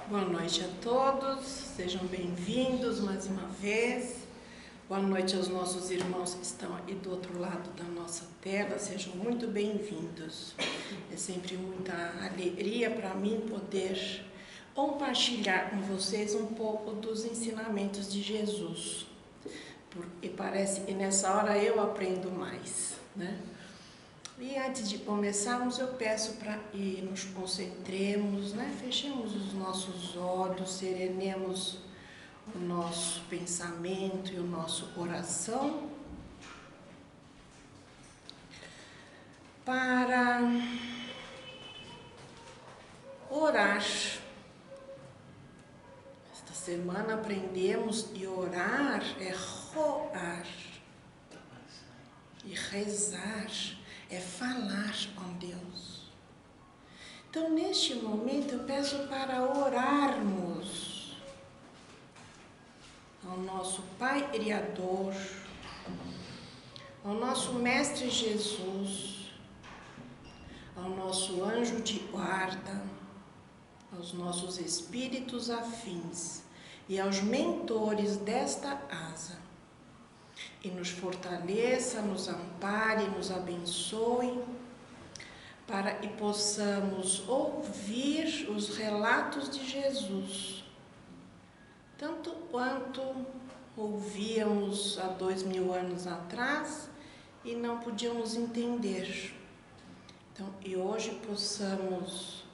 Boa noite a todos, sejam bem-vindos mais uma vez. Boa noite aos nossos irmãos que estão aí do outro lado da nossa tela, sejam muito bem-vindos. É sempre muita alegria para mim poder compartilhar com vocês um pouco dos ensinamentos de Jesus. Porque parece que nessa hora eu aprendo mais, né? E antes de começarmos, eu peço para que nos concentremos, né? Fechemos os nossos olhos, serenemos o nosso pensamento e o nosso coração para orar. Esta semana aprendemos que orar é roar e rezar é falar com Deus. Então, neste momento, eu peço para orarmos ao nosso Pai Criador, ao nosso Mestre Jesus, ao nosso anjo de guarda, aos nossos espíritos afins e aos mentores desta casa. E nos fortaleça, nos ampare, nos abençoe, para que possamos ouvir os relatos de Jesus, tanto quanto ouvíamos há 2000 anos atrás e não podíamos entender. Então, e hoje possamos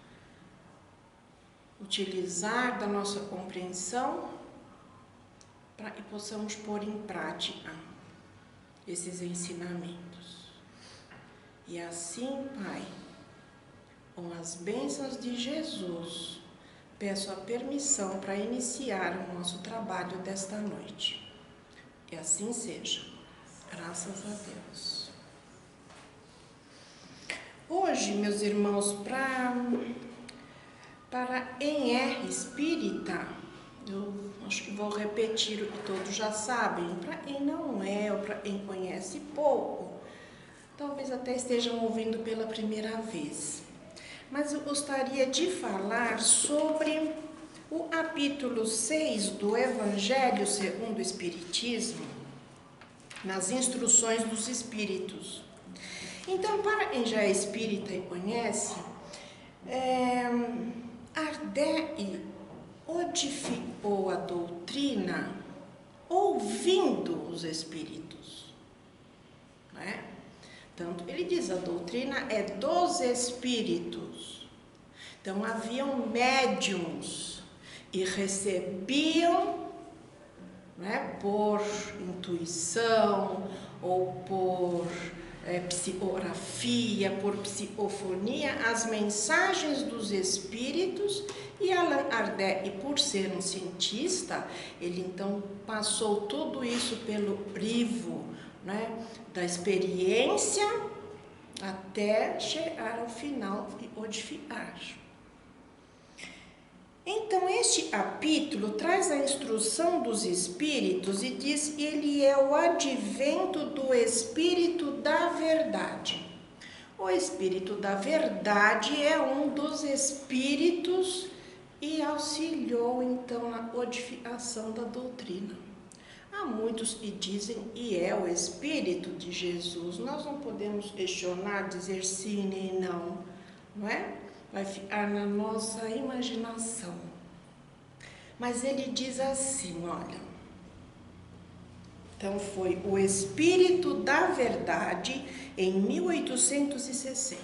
utilizar da nossa compreensão para que possamos pôr em prática esses ensinamentos. E assim, Pai, com as bênçãos de Jesus, peço a permissão para iniciar o nosso trabalho desta noite. Que assim seja. Graças a Deus. Hoje, meus irmãos, para quem é espírita, eu acho que vou repetir o que todos já sabem. Para quem não é, ou para quem conhece pouco, talvez até estejam ouvindo pela primeira vez. Mas eu gostaria de falar sobre o capítulo 6 do Evangelho segundo o Espiritismo, nas instruções dos Espíritos. Então, para quem já é espírita e conhece, Kardec codificou a doutrina ouvindo os Espíritos, não é? Tanto ele diz, a doutrina é dos Espíritos. Então, haviam médiuns e recebiam, né, por intuição ou por psicografia, por psicofonia, as mensagens dos Espíritos. E Allan Kardec, por ser um cientista, ele então passou tudo isso pelo crivo, né, da experiência até chegar ao final e codificar. Então, este capítulo traz a instrução dos Espíritos e diz que ele é o advento do Espírito da Verdade. O Espírito da Verdade é um dos Espíritos e auxiliou, então, na codificação da doutrina. Há muitos que dizem que é o Espírito de Jesus. Nós não podemos questionar, dizer sim nem não, não é? Vai ficar na nossa imaginação. Mas ele diz assim, olha. Então foi o Espírito da Verdade em 1860.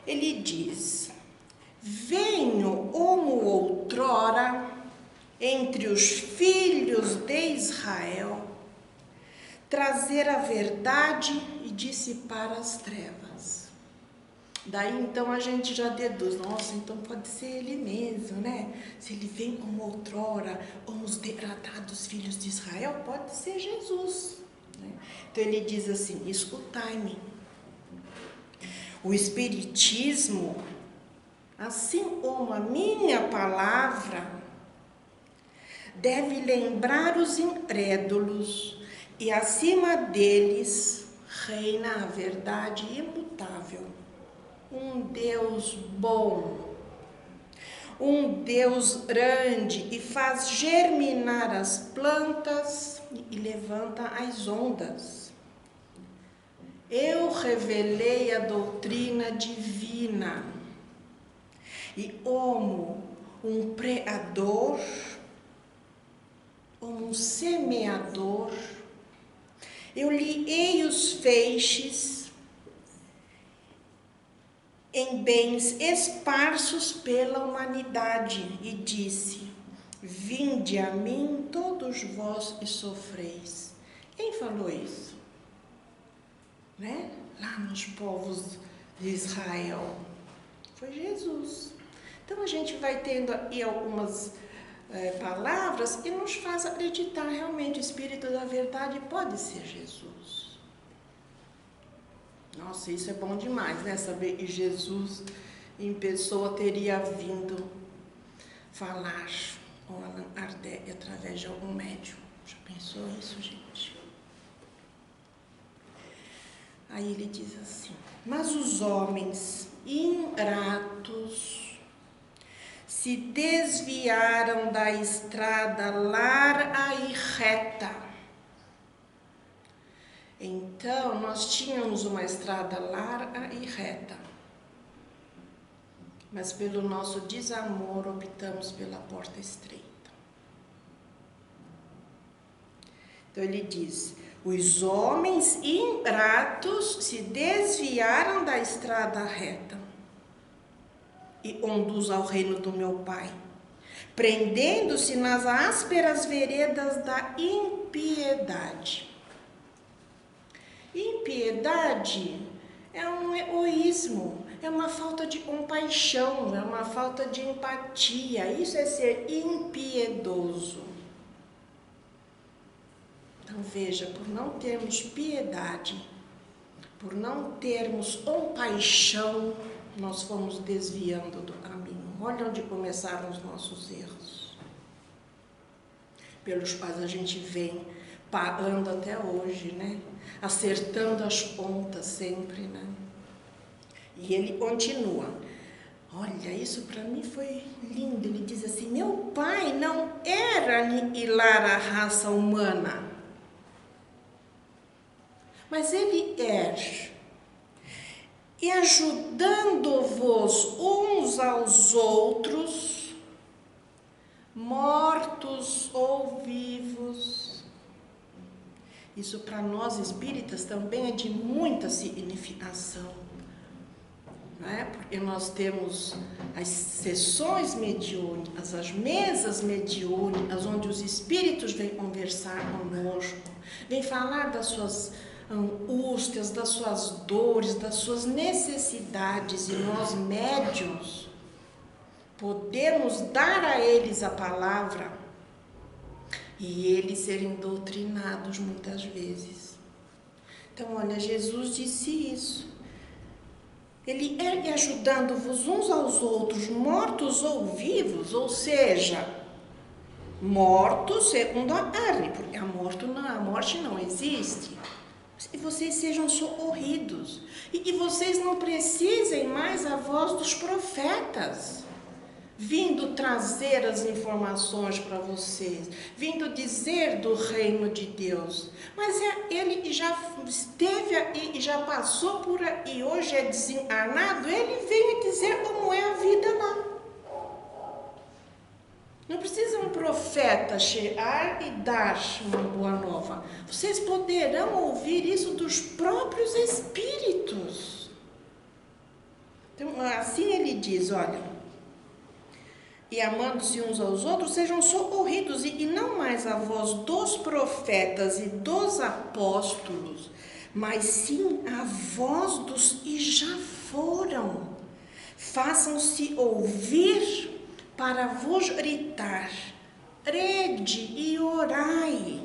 Ele diz: venho como outrora entre os filhos de Israel, trazer a verdade e dissipar as trevas. Daí então a gente já deduz, nossa, então pode ser ele mesmo, né? Se ele vem como outrora, como os degradados filhos de Israel, pode ser Jesus, né? Então ele diz assim, escutai-me. O Espiritismo, assim como a minha palavra, deve lembrar os incrédulos e acima deles reina a verdade imutável. Um Deus bom, um Deus grande e faz germinar as plantas e levanta as ondas. Eu revelei a doutrina divina e como um pregador, como um semeador, eu liei os feixes em bens esparsos pela humanidade e disse: vinde a mim todos vós e sofreis. Quem falou isso? Né? Lá nos povos de Israel. Foi Jesus. Então a gente vai tendo aí algumas palavras que nos faz acreditar realmente o Espírito da verdade pode ser Jesus. Nossa, isso é bom demais, né? Saber que Jesus em pessoa teria vindo falar com Allan Kardec através de algum médium. Já pensou isso, gente? Aí ele diz assim: mas os homens ingratos se desviaram da estrada larga e reta. Então, nós tínhamos uma estrada larga e reta, mas pelo nosso desamor optamos pela porta estreita. Então ele diz: os homens ingratos se desviaram da estrada reta e conduz ao reino do meu Pai, prendendo-se nas ásperas veredas da impiedade. Impiedade é um egoísmo, é uma falta de compaixão, é uma falta de empatia. Isso é ser impiedoso. Então veja, por não termos piedade, por não termos compaixão, nós fomos desviando do caminho. Olha onde começaram os nossos erros, pelos quais a gente vem pagando até hoje, né? Acertando as contas sempre, né? E ele continua. Olha, isso para mim foi lindo. Ele diz assim: meu pai não era aniquilar a raça humana, mas ele é. E ajudando-vos uns aos outros, mortos ou vivos. Isso para nós espíritas também é de muita significação, né? Porque nós temos as sessões mediúnicas, as mesas mediúnicas, onde os espíritos vêm conversar conosco, vêm falar das suas angústias, das suas dores, das suas necessidades, e nós médiuns podemos dar a eles a palavra e eles serem doutrinados muitas vezes. Então, olha, Jesus disse isso. Ele é ajudando-vos uns aos outros, mortos ou vivos, ou seja, mortos segundo a carne, porque a morte não existe. E vocês sejam socorridos, e que vocês não precisem mais a voz dos profetas, vindo trazer as informações para vocês, vindo dizer do reino de Deus. Mas ele que já esteve aí, e já passou por aí, hoje é desencarnado, ele veio dizer como é a vida lá. Não precisa um profeta chegar e dar uma boa nova. Vocês poderão ouvir isso dos próprios espíritos. Então, assim ele diz, olha: e amando-se uns aos outros, sejam socorridos, e não mais a voz dos profetas e dos apóstolos, mas sim a voz dos que já foram. Façam-se ouvir para vos gritar: crede e orai,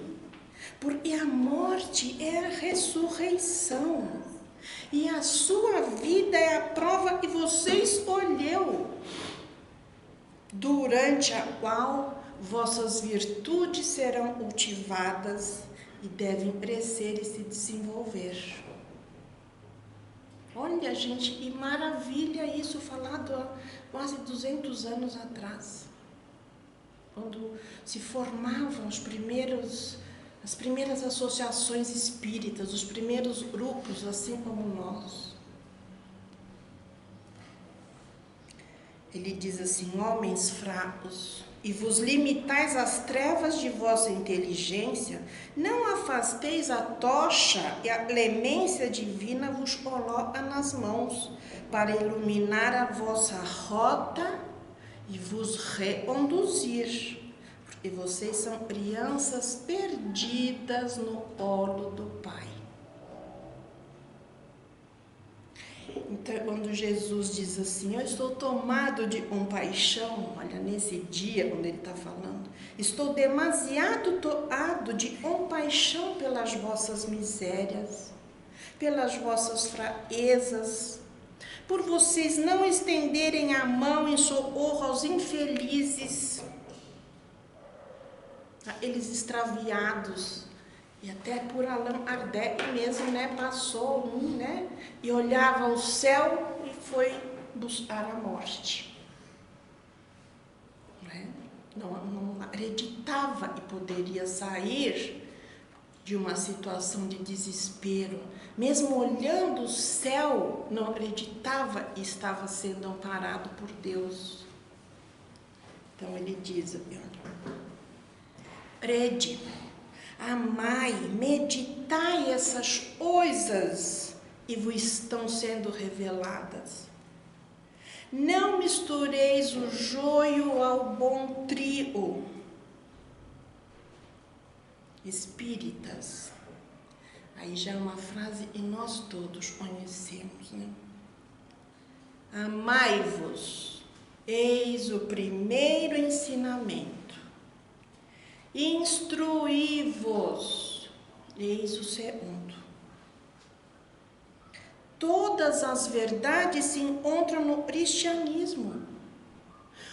porque a morte é a ressurreição, e a sua vida é a prova que você escolheu, durante a qual vossas virtudes serão cultivadas e devem crescer e se desenvolver. Olha, gente, que maravilha isso, falado há quase 200 anos atrás, quando se formavam as primeiras associações espíritas, os primeiros grupos, assim como nós. Ele diz assim: homens fracos, e vos limitais às trevas de vossa inteligência, não afasteis a tocha, e a clemência divina vos coloca nas mãos, para iluminar a vossa rota e vos reconduzir, porque vocês são crianças perdidas no colo do Pai. Então, quando Jesus diz assim: eu estou tomado de compaixão, olha, nesse dia, quando ele está falando, estou demasiado tomado de compaixão pelas vossas misérias, pelas vossas fraquezas, por vocês não estenderem a mão em socorro aos infelizes, aqueles extraviados. E até por Allan Kardec mesmo, passou e olhava o céu e foi buscar a morte. Não acreditava que poderia sair de uma situação de desespero. Mesmo olhando o céu, não acreditava que estava sendo amparado por Deus. Então ele diz: crede, amai, meditai essas coisas e vos estão sendo reveladas. Não mistureis o joio ao bom trigo. Espíritas, aí já é uma frase que nós todos conhecemos, Amai-vos, eis o primeiro ensinamento. Instruí-vos, eis o segundo. Todas as verdades se encontram no cristianismo.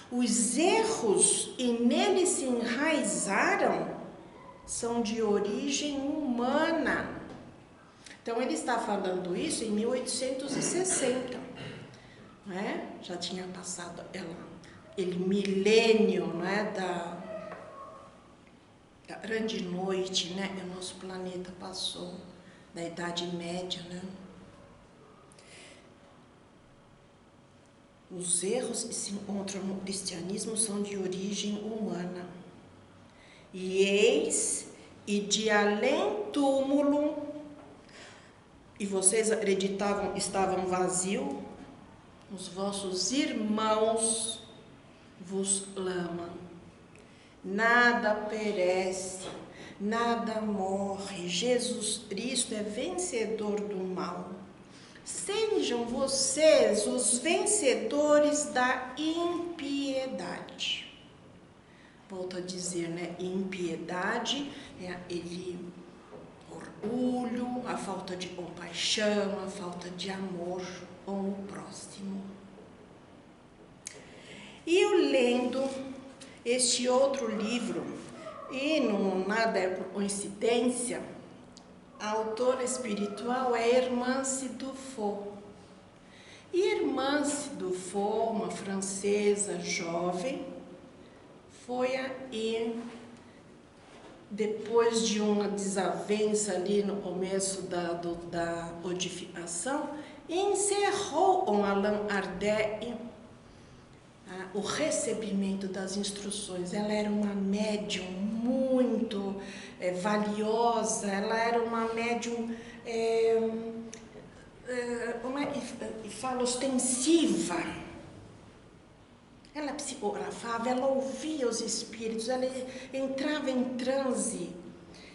Os erros que nele se enraizaram são de origem humana. Então ele está falando isso em 1860, Já tinha passado aquele milênio, da grande noite, que o nosso planeta passou, da Idade Média, Os erros que se encontram no cristianismo são de origem humana. E eis, e de além túmulo, e vocês acreditavam que estavam vazios, os vossos irmãos vos clamam. Nada perece, nada morre. Jesus Cristo é vencedor do mal. Sejam vocês os vencedores da impiedade. Volto a dizer, impiedade é aquele orgulho, a falta de compaixão, a falta de amor com o próximo. E eu lendo este outro livro, e não nada é por coincidência, a autora espiritual é Hermance Dufault. E Hermance Dufault, uma francesa jovem, foi aí, depois de uma desavença ali no começo da codificação, encerrou com Allan Kardec o recebimento das instruções. Ela era uma médium muito valiosa, ela era uma médium, como é que fala, ostensiva. Ela psicografava, ela ouvia os espíritos, ela entrava em transe.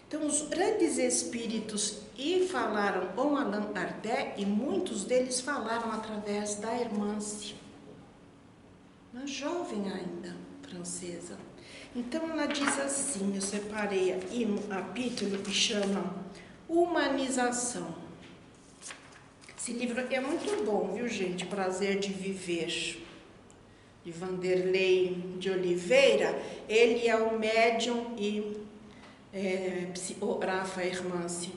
Então, os grandes espíritos que falaram com Allan Kardec, e muitos deles falaram através da Hermance, uma jovem ainda, francesa. Então, ela diz assim, eu separei aqui um capítulo que chama Humanização. Esse livro é muito bom, viu, gente? Prazer de Viver, de Vanderlei de Oliveira. Ele é o médium e psicografa Hermance,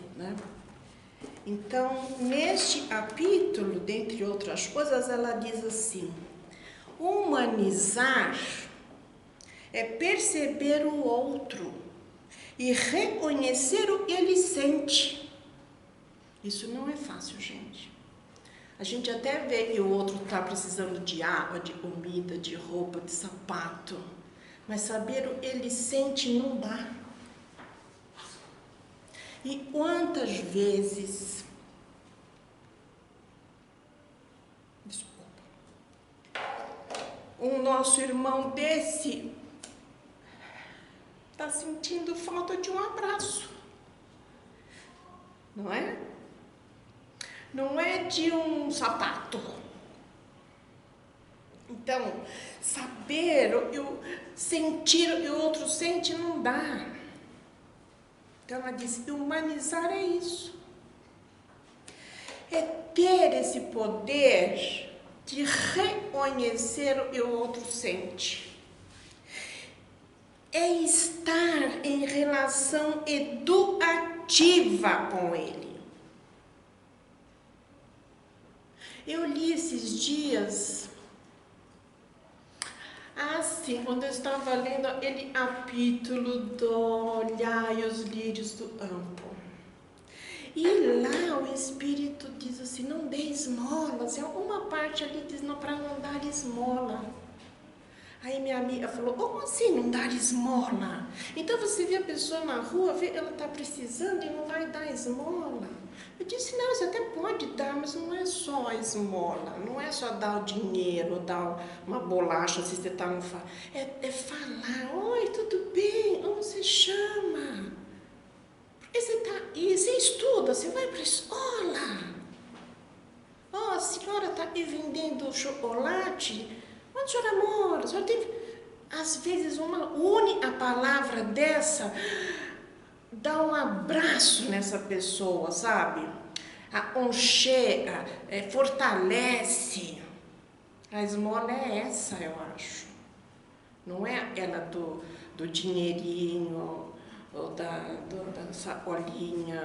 Então, neste capítulo, dentre outras coisas, ela diz assim: humanizar é perceber o outro e reconhecer o que ele sente. Isso não é fácil, gente. A gente até vê que o outro está precisando de água, de comida, de roupa, de sapato, mas saber o que ele sente não dá. E quantas vezes, um nosso irmão desse está sentindo falta de um abraço, não é? Não é de um sapato. Então, saber, sentir o que o outro sente não dá. Então ela diz, humanizar é isso. É ter esse poder de reconhecer o que o outro sente. É estar em relação educativa com ele. Eu li esses dias, assim, quando eu estava lendo aquele capítulo do Olhai os lírios do campo. E lá o Espírito diz assim, não dê esmolas. Em alguma parte ali diz, não, para não dar esmola. Aí minha amiga falou, como assim não dar esmola? Então você vê a pessoa na rua, vê, ela está precisando e não vai dar esmola. Eu disse, não, você até pode dar, mas não é só a esmola, não é só dar o dinheiro, dar uma bolacha se você está no... É falar, oi, tudo bem? Como você chama? Porque você está aí, você estuda, você vai para a escola. Oh, a senhora está aí vendendo chocolate? Onde a senhora mora? A senhora tem... Às vezes uma única palavra dessa dá um abraço nessa pessoa, sabe? Aconchega, fortalece. A esmola é essa, eu acho. Não é aquela do dinheirinho, ou da sacolinha,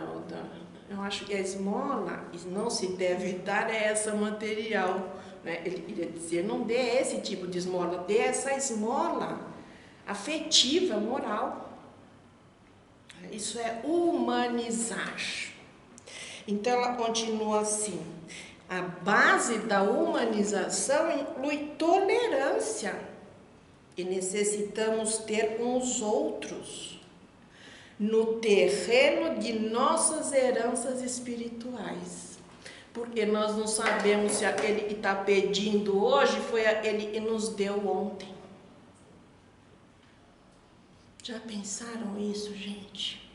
eu acho que a esmola não se deve dar essa material. Né? Ele iria dizer, não dê esse tipo de esmola, dê essa esmola afetiva, moral. Isso é humanizar. Então ela continua assim, a base da humanização inclui tolerância, e necessitamos ter com os outros, no terreno de nossas heranças espirituais. Porque nós não sabemos se aquele que está pedindo hoje foi aquele que nos deu ontem. Já pensaram isso, gente?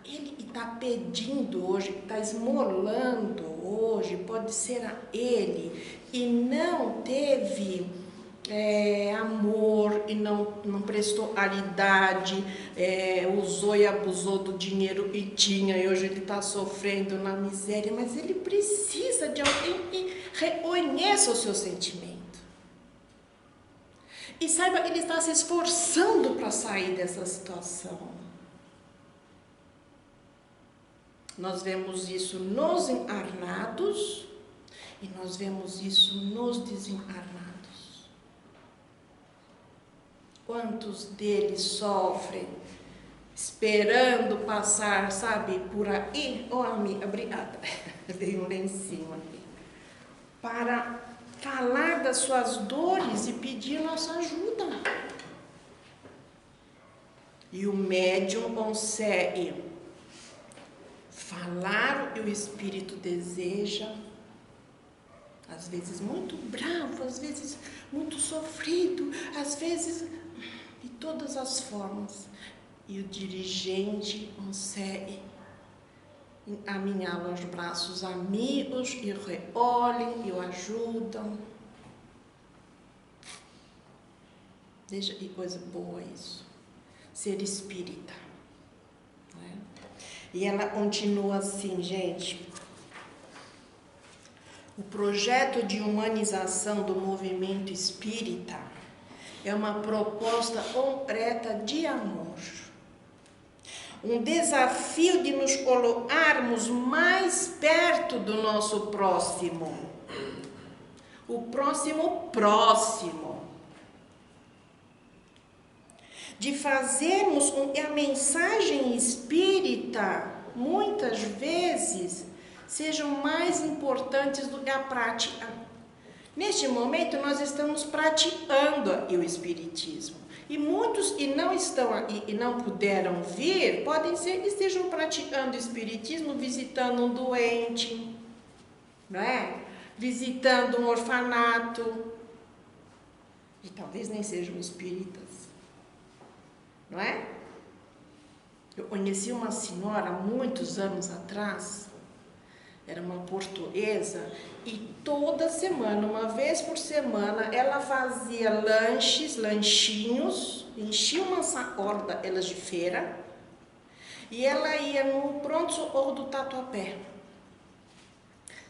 Ele que está pedindo hoje, que está esmolando hoje, pode ser a ele e não teve amor e não prestou caridade, usou e abusou do dinheiro que tinha e hoje ele está sofrendo na miséria, mas ele precisa de alguém que reconheça o seu sentimento. E saiba que ele está se esforçando para sair dessa situação. Nós vemos isso nos encarnados e nós vemos isso nos desencarnados. Quantos deles sofrem esperando passar, sabe, por aí? Oh, amiga, obrigada. Veio um lencinho aqui. Para falar das suas dores e pedir nossa ajuda. E o médium consegue falar o que o espírito deseja, às vezes muito bravo, às vezes muito sofrido, às vezes de todas as formas. E o dirigente consegue encaminhá-lo aos braços amigos e o recolhem e o ajudam. Veja que coisa boa isso, ser espírita. Não é? E ela continua assim, gente. O projeto de humanização do movimento espírita é uma proposta concreta de amor. um desafio de nos colocarmos mais perto do nosso próximo. O próximo. De fazermos com que a mensagem espírita, muitas vezes, sejam mais importantes do que a prática. Neste momento, nós estamos praticando o espiritismo. E muitos que não estão aqui e não puderam vir, podem ser que estejam praticando o espiritismo, visitando um doente, não é? Visitando um orfanato. E talvez nem sejam espíritas, não é? Eu conheci uma senhora muitos anos atrás, era uma portuguesa, e toda semana, uma vez por semana, ela fazia lanchinhos, enchia uma sacola daquelas de feira, e ela ia no pronto-socorro do Tatuapé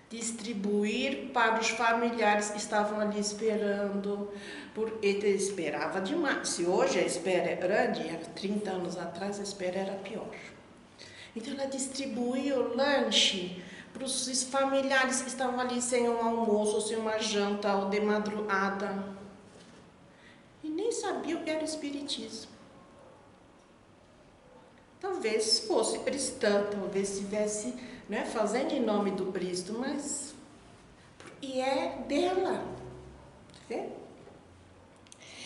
distribuir para os familiares que estavam ali esperando, porque ele esperava demais. Se hoje a espera é grande, era 30 anos atrás a espera era pior. Então ela distribuía o lanche para os familiares que estavam ali sem um almoço, ou sem uma janta, ou de madrugada. E nem sabia o que era o espiritismo. Talvez fosse cristã, talvez estivesse, né, fazendo em nome do Cristo, mas e é dela. Tá vendo?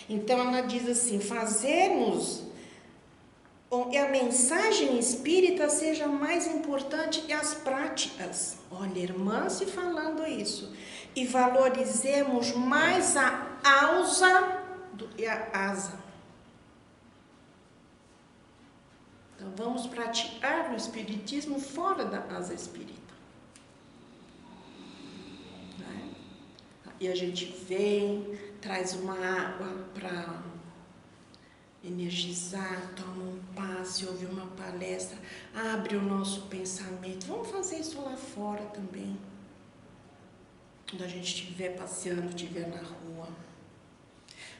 Então ela diz assim: fazermos com que a mensagem espírita seja mais importante que as práticas. Olha, irmã se falando isso. E valorizemos mais a causa do que a asa. Então, vamos praticar o espiritismo fora da asa espírita. Né? E a gente vem, traz uma água para energizar, toma um passe, ouve uma palestra, abre o nosso pensamento. Vamos fazer isso lá fora também. Quando a gente estiver passeando, estiver na rua.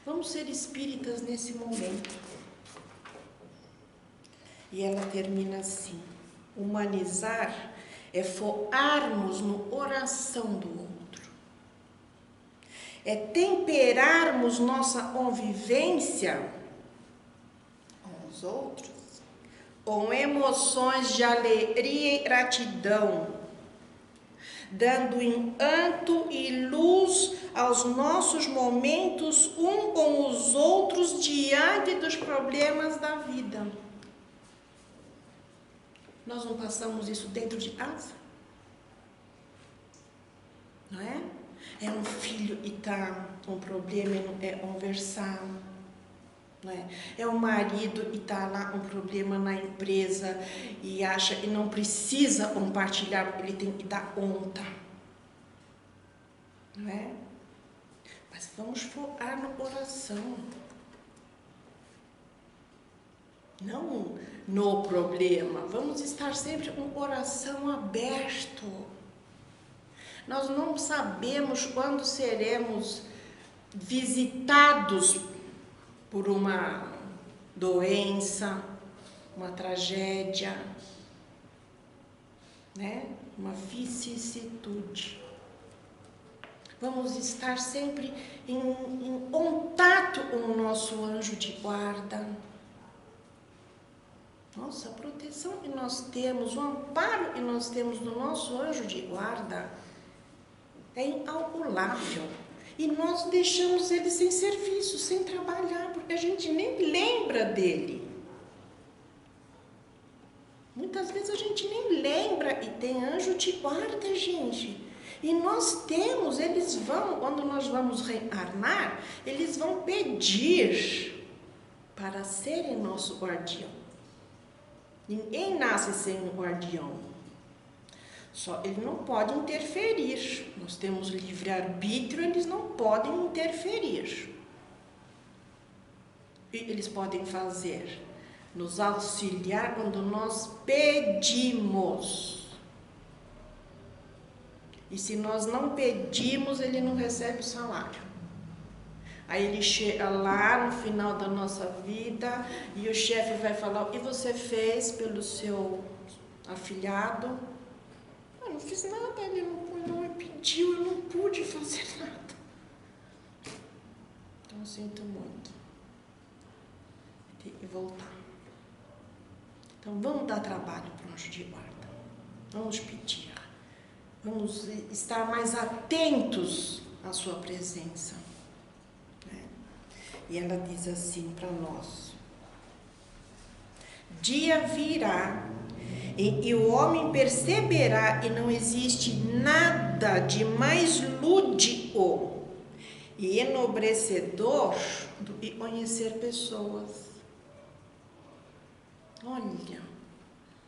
Vamos ser espíritas nesse momento. E ela termina assim: humanizar é focarmos no coração do outro. É temperarmos nossa convivência com os outros com emoções de alegria e gratidão, dando encanto e luz aos nossos momentos um com os outros diante dos problemas da vida. Nós não passamos isso dentro de casa? Não é? É um filho e está com problema e não quer conversar. Não é? É um marido e está lá com problema na empresa e acha que não precisa compartilhar porque ele tem que dar conta. Não é? Mas vamos focar no coração. Não no problema. Vamos estar sempre com o coração aberto. Nós não sabemos quando seremos visitados por uma doença, uma tragédia, né? Uma vicissitude. Vamos estar sempre em contato com o nosso anjo de guarda. Nossa, a proteção que nós temos, o amparo que nós temos do nosso anjo de guarda é incalculável. E nós deixamos ele sem serviço, sem trabalhar, porque a gente nem lembra dele. Muitas vezes a gente nem lembra e tem anjo de guarda, gente. E nós temos, eles vão, quando nós vamos reencarnar, eles vão pedir para serem nosso guardião. Ninguém nasce sem um guardião. Só ele não pode interferir. Nós temos livre-arbítrio, eles não podem interferir. E eles podem fazer? Nos auxiliar quando nós pedimos. E se nós não pedimos, ele não recebe o salário. Aí ele chega lá no final da nossa vida e o chefe vai falar: o que você fez pelo seu afilhado? Eu não fiz nada, ele não me pediu, eu não pude fazer nada. Então eu sinto muito. Tem que voltar. Então vamos dar trabalho para o anjo de guarda. Vamos pedir. Vamos estar mais atentos à sua presença. E ela diz assim para nós: dia virá e o homem perceberá que não existe nada de mais lúdico e enobrecedor do que conhecer pessoas. Olha,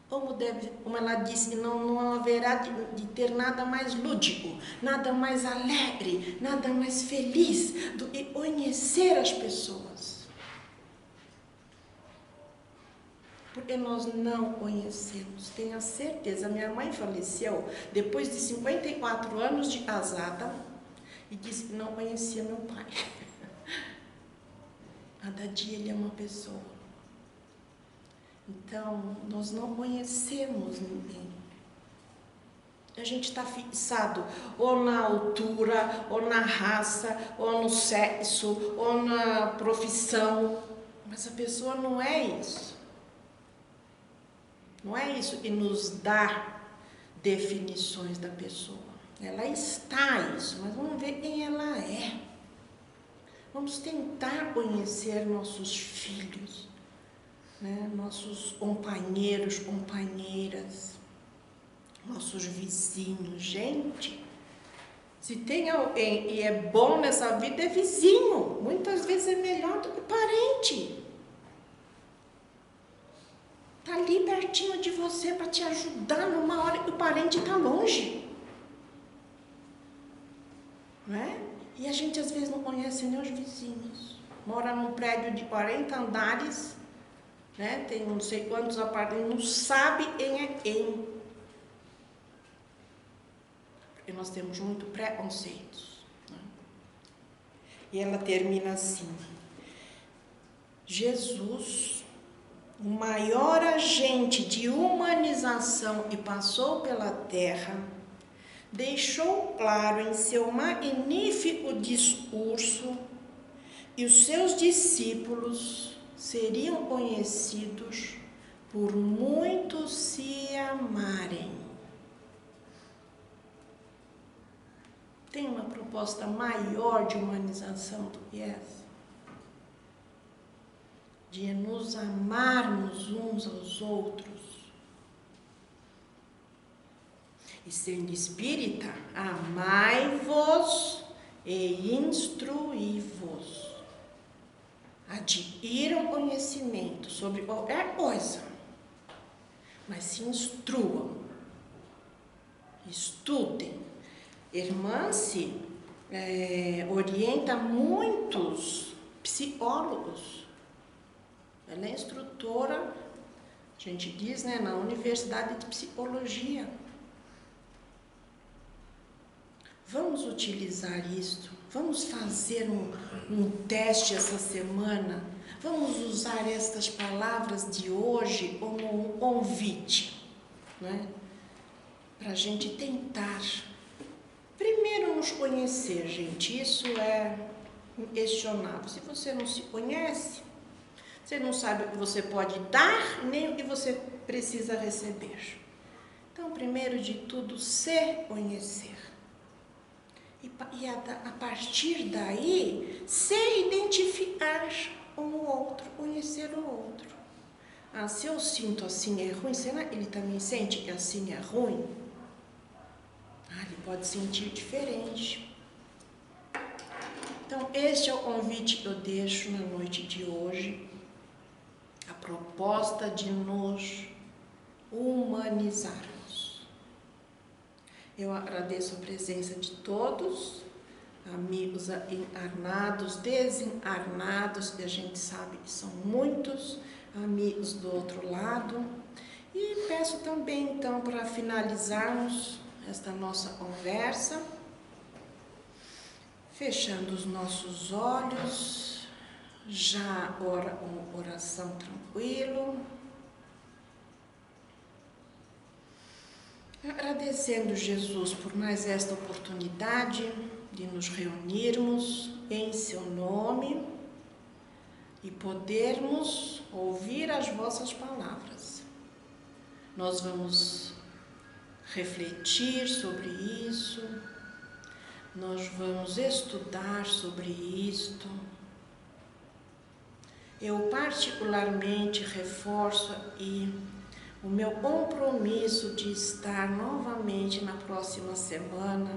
como ela disse, não haverá de ter nada mais lúdico, nada mais alegre, nada mais feliz do que conhecer as pessoas. Porque nós não conhecemos, tenha certeza. Minha mãe faleceu depois de 54 anos de casada e disse que não conhecia meu pai. Cada dia ele é uma pessoa. Então, nós não conhecemos ninguém. A gente está fixado ou na altura, ou na raça, ou no sexo, ou na profissão. Mas a pessoa não é isso. Não é isso que nos dá definições da pessoa. Ela está isso, mas vamos ver quem ela é. Vamos tentar conhecer nossos filhos, né? Nossos companheiros, companheiras, nossos vizinhos. Gente, se tem alguém e é bom nessa vida, é vizinho. Muitas vezes é melhor do que parente. Está ali pertinho de você para te ajudar numa hora que o parente está longe. Não é? E a gente às vezes não conhece nem os vizinhos. Mora num prédio de 40 andares, né? Tem não sei quantos apartamentos, não sabe quem é quem. Porque nós temos muito preconceitos. Né? E ela termina assim: Jesus, o maior agente de humanização que passou pela terra, deixou claro em seu magnífico discurso que os seus discípulos seriam conhecidos por muitos se amarem. Tem uma proposta maior de humanização do que essa? De nos amarmos uns aos outros. E sendo espírita, amai-vos e instruí-vos. Adquiram conhecimento sobre qualquer coisa, mas se instruam, estudem. Irmã-se orienta muitos psicólogos. Ela é instrutora, a gente diz, né, na Universidade de Psicologia. Vamos utilizar isso, vamos fazer um teste essa semana, vamos usar estas palavras de hoje como um convite, né? Para a gente tentar, primeiro, nos conhecer, gente. Isso é inquestionável. Se você não se conhece, você não sabe o que você pode dar, nem o que você precisa receber. Então, primeiro de tudo, se conhecer. E a partir daí, se identificar com o outro, conhecer o outro. Ah, se eu sinto assim é ruim, será que ele também sente que assim é ruim? Ah, ele pode sentir diferente. Então, este é o convite que eu deixo na noite de hoje. A proposta de nos humanizarmos. Eu agradeço a presença de todos, amigos encarnados, desencarnados, que a gente sabe que são muitos, amigos do outro lado. E peço também, então, para finalizarmos esta nossa conversa, Fechando os nossos olhos, já uma oração tranquilo, agradecendo Jesus por mais esta oportunidade de nos reunirmos em seu nome e podermos ouvir as vossas palavras. Nós vamos refletir sobre isso, nós vamos estudar sobre isto. Eu particularmente reforço o meu compromisso de estar novamente na próxima semana,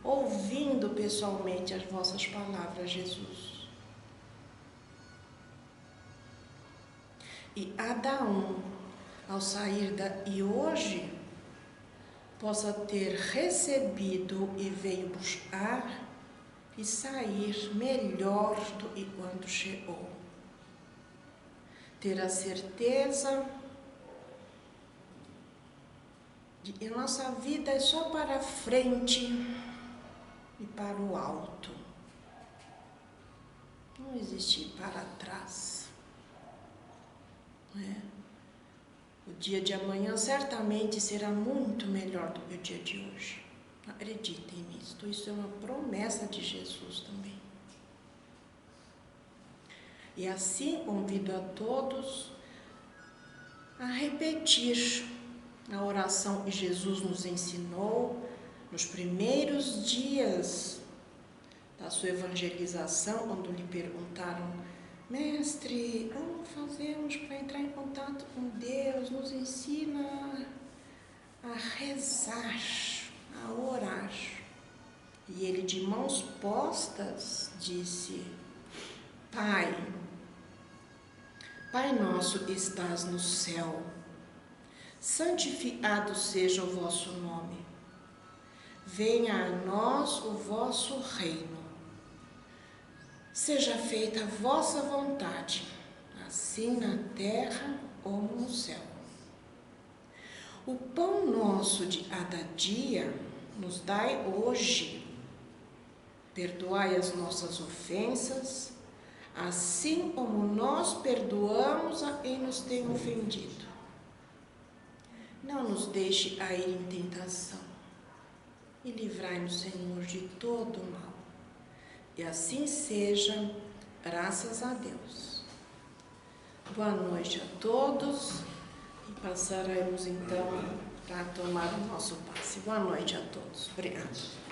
ouvindo pessoalmente as vossas palavras, Jesus. E cada um, ao sair daí hoje, possa ter recebido e veio buscar e sair melhor do que quando chegou. Ter a certeza de que nossa vida é só para frente e para o alto. Não existe para trás. Não é? O dia de amanhã certamente será muito melhor do que o dia de hoje. Acreditem nisso. Isso é uma promessa de Jesus também. E assim convido a todos a repetir a oração que Jesus nos ensinou nos primeiros dias da sua evangelização, quando lhe perguntaram: Mestre, como fazemos para entrar em contato com Deus? Nos ensina a rezar, a orar. E ele, de mãos postas, disse: Pai nosso que estás no céu, santificado seja o vosso nome. Venha a nós o vosso reino. Seja feita a vossa vontade, assim na terra como no céu. O pão nosso de cada dia nos dai hoje. Perdoai as nossas ofensas, assim como nós perdoamos a quem nos tem ofendido. Não nos deixe cair em tentação e livrai-nos, Senhor, de todo o mal. E assim seja, graças a Deus. Boa noite a todos e passaremos então para tomar o nosso passe. Boa noite a todos. Obrigada.